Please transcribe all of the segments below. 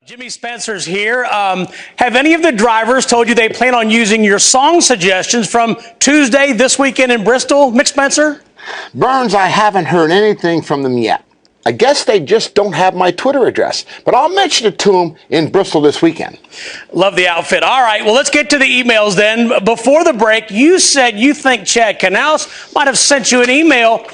Jimmy Spencer's here. Have any of the drivers told you they plan on using your song suggestions from Tuesday this weekend in Bristol, Mick Spencer? Burns, I haven't heard anything from them yet. I guess they just don't have my Twitter address, but I'll mention it to them in Bristol this weekend. Love the outfit. All right, well, let's get to the emails then. Before the break, you said you think Chad Canals might have sent you an email.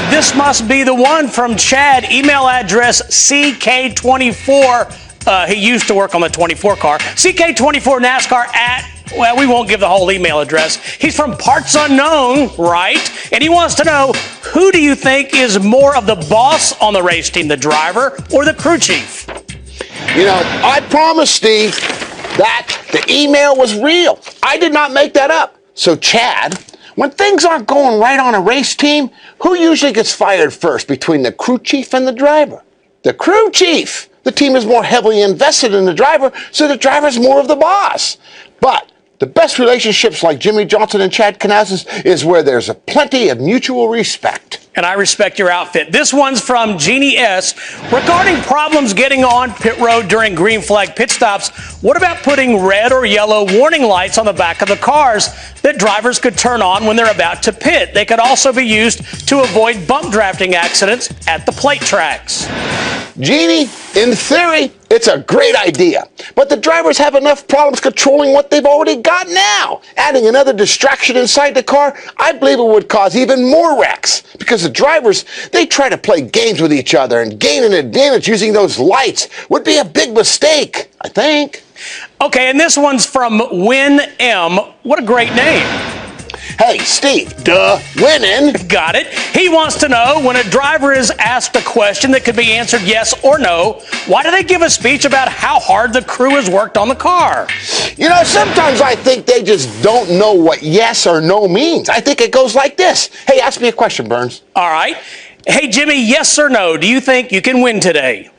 This must be the one from Chad. Email address CK24. He used to work on the 24 car. CK24 NASCAR at, well, we won't give the whole email address. He's from Parts Unknown, right? And he wants to know, who do you think is more of the boss on the race team, the driver or the crew chief? You know, I promise, Steve, that the email was real. I did not make that up. So, Chad, when things aren't going right on a race team, who usually gets fired first between the crew chief and the driver? The crew chief. The team is more heavily invested in the driver, so the driver's more of the boss. But the best relationships like Jimmie Johnson and Chad Canals is where there's a plenty of mutual respect. And I respect your outfit. This one's from Jeannie S. Regarding problems getting on pit road during green flag pit stops, what about putting red or yellow warning lights on the back of the cars that drivers could turn on when they're about to pit? They could also be used to avoid bump drafting accidents at the plate tracks. Jeannie, in theory, it's a great idea, but the drivers have enough problems controlling what they've already got now. Adding another distraction inside the car, I believe it would cause even more wrecks, because the drivers, they try to play games with each other, and gain an advantage using those lights would be a big mistake, I think. Okay, and this one's from Win M. What a great name. Hey, Steve, winning. Got it. He wants to know, when a driver is asked a question that could be answered yes or no, why do they give a speech about how hard the crew has worked on the car? You know, sometimes I think they just don't know what yes or no means. I think it goes like this. Hey, ask me a question, Burns. All right. Hey, Jimmy, yes or no, do you think you can win today?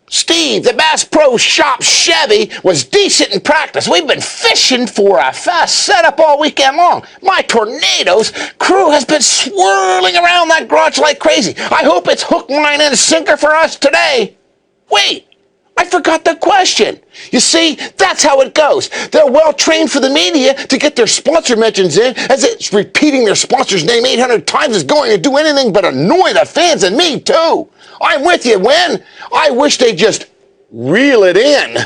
Steve, the Bass Pro Shop Chevy was decent in practice. We've been fishing for a fast setup all weekend long. My Tornadoes crew has been swirling around that garage like crazy. I hope it's hook, line, and sinker for us today. Wait, I forgot the question. You see, that's how it goes. They're well trained for the media to get their sponsor mentions in, as it's repeating their sponsor's name 800 times is going to do anything but annoy the fans and me too. I'm with you, Win. I wish they'd just reel it in.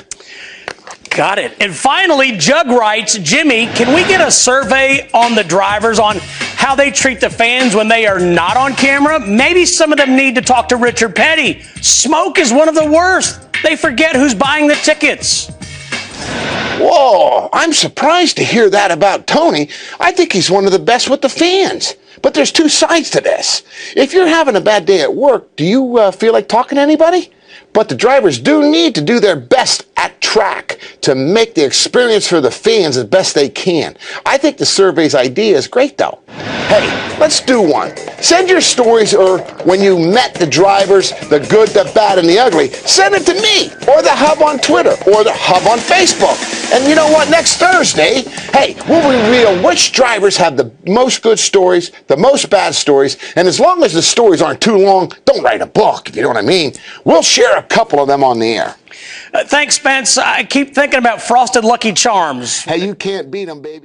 Got it. And finally, Jug writes, Jimmy, can we get a survey on the drivers on how they treat the fans when they are not on camera? Maybe some of them need to talk to Richard Petty. Smoke is one of the worst. They forget who's buying the tickets. Whoa, I'm surprised to hear that about Tony. I think he's one of the best with the fans. But there's two sides to this. If you're having a bad day at work, do you feel like talking to anybody? But the drivers do need to do their best at track to make the experience for the fans as best they can. I think the survey's idea is great, though. Hey, let's do one. Send your stories or when you met the drivers, the good, the bad, and the ugly. Send it to me or the Hub on Twitter or the Hub on Facebook. And you know what? Next Thursday, hey, we'll reveal which drivers have the most good stories, the most bad stories, and as long as the stories aren't too long, don't write a book, if you know what I mean. We'll share a couple of them on the air. Thanks, Spence. I keep thinking about Frosted Lucky Charms. Hey, you can't beat them, baby.